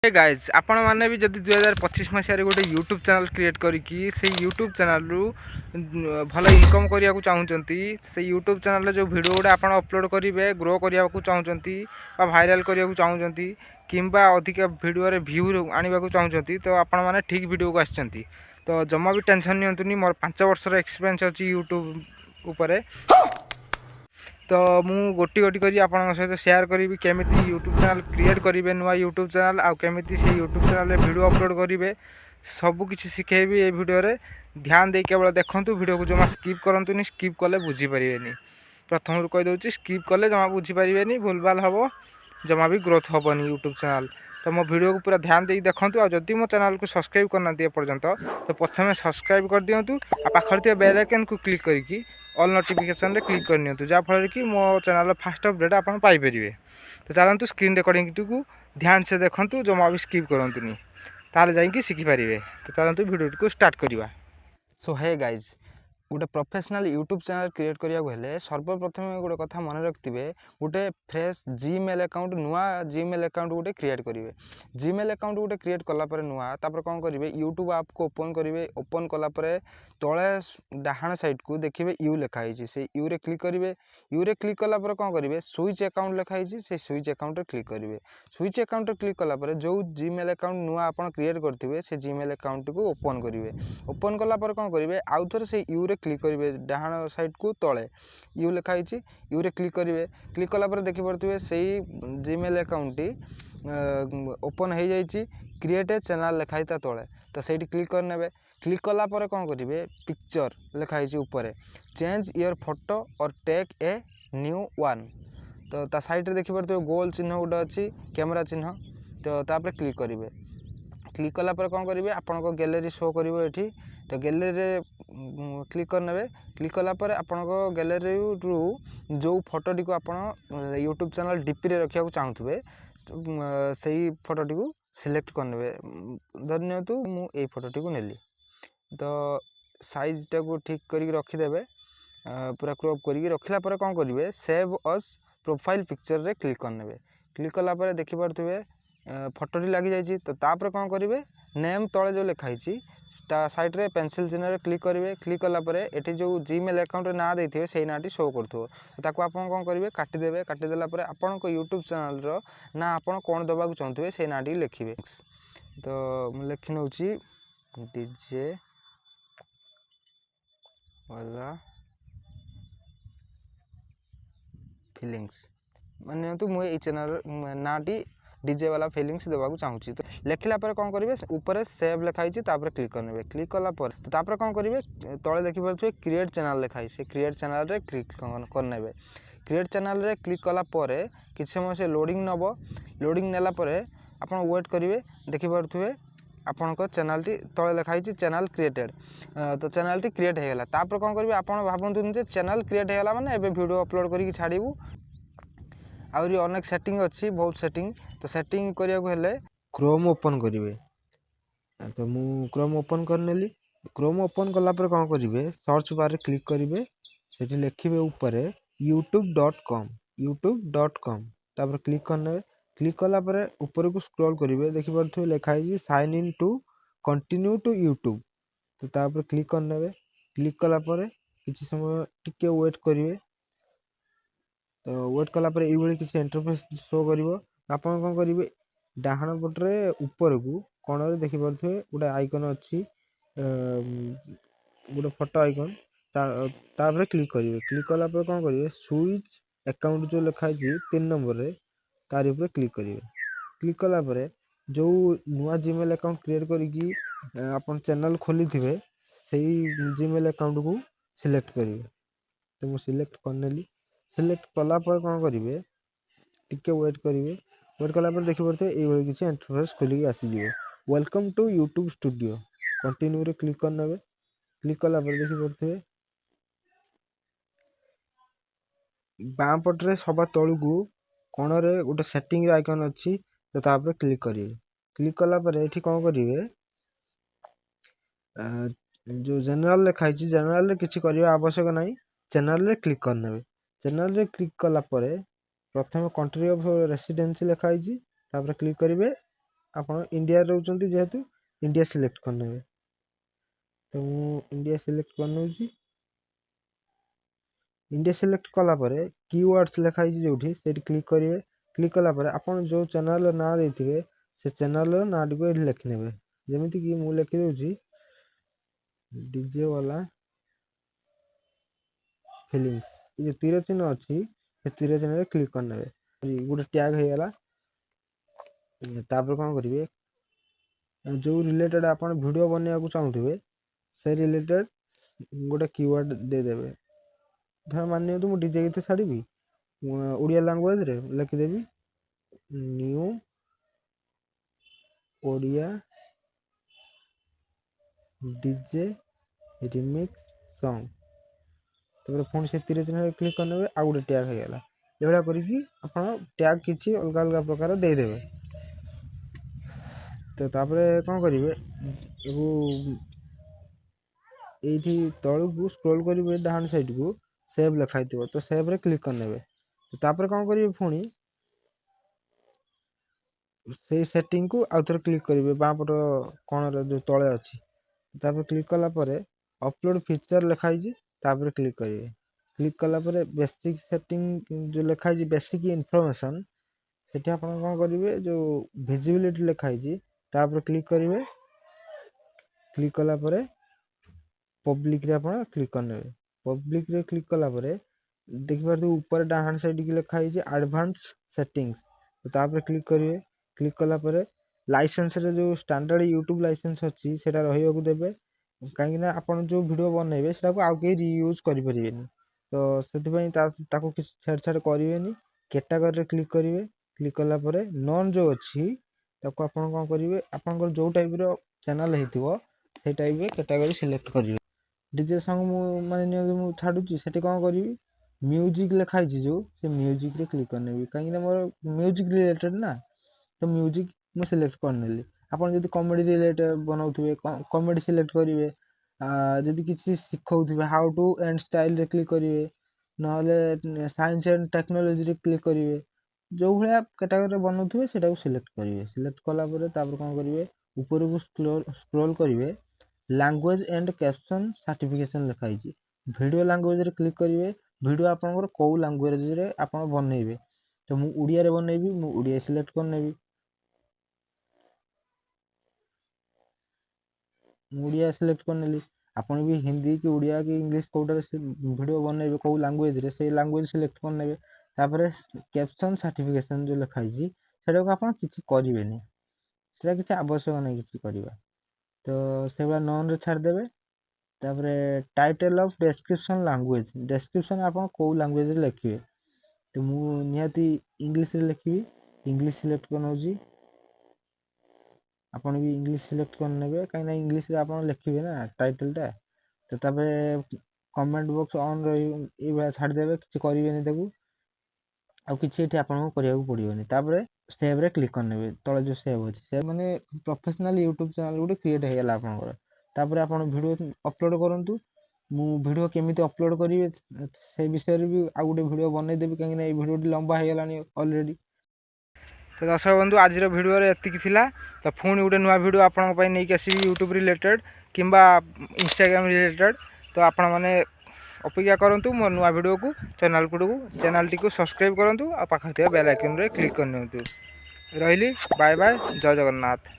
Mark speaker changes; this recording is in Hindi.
Speaker 1: गाइज आपण मैंने भी जब 2025 मसीह गोटे यूट्यूब चैनल क्रिएट करके से यूट्यूब चैनल रु भल इनकम करने को चाहते से यूट्यूब चैनल जो वीडियो गुड़ा आप अपलोड करेंगे ग्रो करने को चाहते भाइराल करने को चाहते किंबा अधिक वीडियो भ्यू आने को चाहते तो आपण मैंने ठीक वीडियो को आसछंती तो जमा भी टेंशन नियंतुनी मोर 5 वर्षर एक्सपीरियंस अच्छी यूट्यूब उपरे तो मु गोटी गोटी करी आपन सहित शेयर करी केमिति यूट्यूब चैनल क्रिएट करेंगे नुआ यूट्यूब चैनल आउ केमिति से यूट्यूब चैनल वीडियो अपलोड करेंगे सबकि शिखेबी ये वीडियो रे ध्यान दे केवल देखूँ वीडियो को जमा स्किप करंतुनी स्किप कले बुझीपारे प्रथम कहीदे स्किप कले जमा बुझीपारे भूलभाल हम जमा भी ग्रोथ हेनी यूट्यूब चैनल तो मो वीडियो को पूरा ध्यान दे देखूँ और जदि मो चैनल को सब्सक्राइब करना पर्यंत तो प्रथम सब्सक्राइब कर दिंतु पाखे बेल आइकन को क्लिक करके ऑल नोटिफिकेशन रे क्लिक करनी जहाँफल कि मो चैनल फास्ट अपडेट आप पाइपर तो चलतु स्क्रीन रिकॉर्डिंग को ध्यान से देखूँ जमा भी स्किप करतुनि ताले जाइए शिखिपारे तो चलतु वीडियो को स्टार्ट करवा। सो हे गाइज गोटे प्रोफेशनल यूट्यूब चैनल क्रिएट करा सर्वप्रथम गोटे कथा मन रखिथे गोटे फ्रेश जीमेल अकाउंट नुआ जीमेल अकाउंट गोटे क्रिएट करेंगे जीमेल अकाउंट गोटे क्रिएट कलापर नुआ तापर कौन करेंगे यूट्यूब आप को ओपन करेंगे ओपन कलापर तले डाहाण साइड को देखिए यू लिखाई से यू रे क्लिक करेंगे यू रे क्लिक कलापर कौन करेंगे स्विच अकाउंट लिखाई से स्विच अकाउंट रे क्लिक करेंगे स्विच अकाउंट रे क्लिक कलापर जो जीमेल अकाउंट नुआ आप क्रिएट करते से जीमेल अकाउंट को ओपन करेंगे ओपन कलापर कौन करेंगे आउ थे से यू रे क्लिक करेंगे डाहाण साइड को तले यू लिखाई यू रे क्लिक करेंगे क्लिक कलापर देखिपे से जीमेल अकाउंट ओपन हो जाइए क्रिएट ए चैनल लिखाई ता तले तो से क्लिक करने क्लिक कलापर कौन करेंगे पिक्चर लिखाई ऊपर चेंज योर फोटो और टेक ए न्यू वन तो ता साइड रे देखिपे गोल चिन्ह गोटे अच्छी कैमेरा चिन्ह तो तापर क्लिक करेंगे क्लिक कलापर कौन करेंगे आपन को गैलरी शो करिवो एठी तो गैलरी क्लिक करने क्लिक कलापर आपण गैलरी रु जो फोटोटी को आपण यूट्यूब चैनल डीपी रे रखा चाहूे से फोटोटी को सिलेक्ट करने धरतु मुझे फोटोटी को नेली तो साइजटा को ठीक कर रखीदे पूरा क्रॉप करके रखला पर कौन करेंगे सेव अस प्रोफाइल पिक्चर रे क्लिक करने क्लिक कलापर देखिपे फोटोटी लगी जाइए तो तापर कौन करेंगे नेम तले जो लिखाई साइड रे पेंसिल चिन्ह रे क्लिक करेंगे क्लिक कलापर ये जो जीमेल अकाउंट ना देते से ना शो करूँ ताको आप कौन करेंगे काटिदेवे काटिदेला आपण यूट्यूब चैनल रो ना आप कौन दबाक चाहते से ना लिखे तो लिखि नौ डीजे वाला फीलिंग्स माने मुझे चैनल नाटी डीजे वाला फीलिंग्स देवाक चाहूँगी तो लिखला पर कौन करेंगे ऊपर सेव लिखाई क्लिक करने क्लिक कलापर तो तापर कौन करेंगे तले देखिपे क्रिएट चैनल लिखाई से क्रिएट चैनल रे क्लिक करने क्रिएट चैनल रे क्लिक कलापर किसी समय से लोडिंग नब लोडिंग नेला आप वेट करेंगे देखिपे आपण चैनल टी तले लिखाई चैनल क्रिएटेड तो चैनल टी क्रिएट होगा तापर कौन करेंगे आप भावुँ चैनल क्रिएट होगा माने एबे वीडियो अपलोड करके छाड़ू आउरी अनेक सेटिंग अच्छी बहुत सेटिंग तो सेटिंग करिया क्रोम ओपन करेंगे तो मु क्रोम ओपन करनेली क्रोम ओपन कलापर कौन करेंगे सर्च बार क्लिक करेंगे से लिखे ऊपर youtube.com तापर क्लिक करने क्लिक कलापर ऊपर को स्क्रॉल करेंगे देखिपे लिखाई sign in to continue to YouTube तो तापर क्लिक करने क्लिक कलापर किसी समय टिके वेट करेंगे तो वेट कलापर ये किसी इंटरफेस शो कर आप कौन करेंगे डाहाण पटे ऊपर को कण देखिपे गोटे आइकन अच्छी गोटे फोटो आइकन तापर क्लिक करेंगे क्लिक कलापर कौन करेंगे स्विच अकाउंट जो लिखाई 3 नंबर रे तार ऊपर क्लिक करेंगे क्लिक कलापर जो नुआ जीमेल अकाउंट क्रिएट करके अपन चैनल खोली थे से जीमेल अकाउंट को सिलेक्ट करेंगे तो मुझे सिलेक्ट करनेली सिलेक्ट कलापर कौन करेंगे टिके वेट करेंगे वेट कलापर देखिपे ये किसी इंटरफेस खोलिक आसीज welcome to YouTube studio continue रे क्लिक करने क्लिक कलापर देखिपे बाँ पटे सभा तलू को कण रे गोटे सेटिंग आइकन अच्छी तो तापर क्लिक करेंगे क्लिक कलापर ये कौन करेंगे जो जनरल लिखाई जनरल रे किसी करने आवश्यक नहीं चैनल रे क्लिक करने चैनल रे क्लिक कलापर प्रथम कंट्री ऑफ रेसिडेंसी लिखाई तापर क्लिक करेंगे
Speaker 2: ଆପଣ इंडिया रोचंती जेहेतु इंडिया सिलेक्ट करने। तो मु इंडिया सिलेक्ट करनौची। इंडिया सिलेक्ट कला परे कीवर्ड्स लिखा जो से क्लिक करेंगे। क्लिक कला परे आपन जो चैनल ना देथिबे से चैनल ना टी को लिखि नेबे। जेमिति कि मु लिखि देउची डीजे वाला फीलिंग्स। ये जो तीर चिन्ह अच्छी से तीर चिन्ह रे क्लिक करने गोटे टैग हो गला। तापर कौन करेंगे जो रिलेटेड आप वीडियो बनवाक चाहूे से रिलेटेड गोटे कीवर्ड देदेवे। धर मान मुझे डीजे गीत छाड़ी ओडिया लैंग्वेज रे लिखिदेवी new Odia DJ remix song. तो फोन से तीर चिन्ह क्लिक करने आउ गोटे टैग हो गला। ये भाया करके टैग किसी अलग अलग प्रकार देदेवे। तो तापरे कौन करेंगे ये तलू को स्क्रॉल करेंगे डाउन साइड को सेव लिखाई थी तो सेव रे क्लिक करने। तो तापर कौन करेंगे पुणी से सेटिंग को आउ थे क्लिक करेंगे बाँपट कौन जो तले अच्छी। तापर क्लिक कला परे अपलोड फीचर लिखाई तापर क्लिक करेंगे। क्लिक कला परे बेसिक सेटिंग जो लिखाई बेसिक इनफॉरमेशन सेठी आपण कौन करेंगे जो विजिबिलिटी लिखाई तापर क्लिक करेंगे। क्लिक कला परे पब्लिक रे आपण क्लिक करने। पब्लिक रे क्लिक कला परे देखि पारथि ऊपर डाहान साइड की लिखा है एडवांस सेटिंग्स। तो तापर क्लिक करेंगे। क्लिक कला परे लाइसेंस रे जो स्टैंडर्ड यूट्यूब लाइसेंस अच्छी सेटा रहिବାକୁ देबे। कहीं ना आपण जो वीडियो बनइबे सेटा को आउ के रीयूज करि परिबेनी। तो सेति पई ताको किछ छेड़छाड़ करिवेनी। कैटेगरी रे क्लिक करेंगे। क्लिक कला परे नॉन जो अच्छी ताको आपण कोन करिवे आपनकर जो टाइप रो चैनल हेतिबो से टाइप रे कैटेगरी सिलेक्ट करिवे। डीजे सॉन्ग माने छाड़ुची सेठी कौन करी म्यूजिक लिखाई जो से म्यूजिक रे क्लिक करने कहीं मोर म्यूजिक रिलेटेड ना तो म्यूजिक मु सिलेक्ट करनेली। आपन जदि कॉमेडी रिलेटेड बनाउथुबे कॉमेडी सिलेक्ट करेंगे। जदि किसी शिखाउथुबे हाउ टू एंड स्टाइल रे क्लिक करेंगे ना साइंस एंड टेक्नोलॉजी रे क्लिक करेंगे। जो भाया कैटेगरी बनाउथुबे सेटा को सिलेक्ट करेंगे। सिलेक्ट कला परे तापर कौन करेंगे ऊपर को स्क्रॉल करेंगे लैंग्वेज एंड कैप्शन सर्टिफिकेशन लिखाई वीडियो लैंग्वेज रे क्लिक करेंगे। वीडियो आपनकर कौ लैंग्वेज रे आपन बनइबे तो मु उड़िया रे बनइबी मु उड़िया सिलेक्ट करनेबी। उड़िया सिलेक्ट करनेली आपन भी हिंदी कि उड़िया कि इंग्लिश कोटा वीडियो बनइबे कौ लैंग्वेज रे से लैंग्वेज सिलेक्ट करनेबे। तापर कैप्शन सर्टिफिकेशन जो लिखाई सेटा को आपन किछि करिवेनी सेटा किछि आवश्यक नै किछि करिवा। तो से भाया नॉन रे छाड़ देबे। तापर title of description language description आप कौ लैंग्वेज रे लिखिए तो मु निहाती इंग्लिश रे लिखी इंग्लिश सिलेक्ट कर आपन भी इंग्लिश सिलेक्ट कर नेबे कहीं ना इंग्लिश रे आपन लिखिबे ना टाइटल टा। तो तापर कमेंट बॉक्स ऑन रही भाया छाड़ देबे किछि करिवेनी ताकू आ किछि एठी आपन को करिया को पड़ियोनी। तापर सेव रे क्लिक कर नेबे तळे जो सेव अछि से माने प्रोफेशनल यूट्यूब चैनल गुटे क्रिएट हे गेला आपन। तापर आपन वीडियो अपलोड करंतु मु वीडियो केमिति अपलोड करी से विषय रे भी आ गुटे वीडियो बनै देबी कहीं ना ए वीडियो लंबा हे गेलानी ऑलरेडी। तो दर्शक बंधु आज भिडियो एतिक थिला। तो पुणी गोटे नुआ वीडियो आपण नहीं आसबि यूट्यूब रिलेटेड किंबा इंस्टाग्राम रिलेटेड। तो आपण मैंने अपेक्षा करूँ मो नुआ वीडियो को चैनल टी को सब्सक्राइब करूँ आ पाखे बेल आइकन रे क्लिक कर रही। बाय बाय जय जगन्नाथ।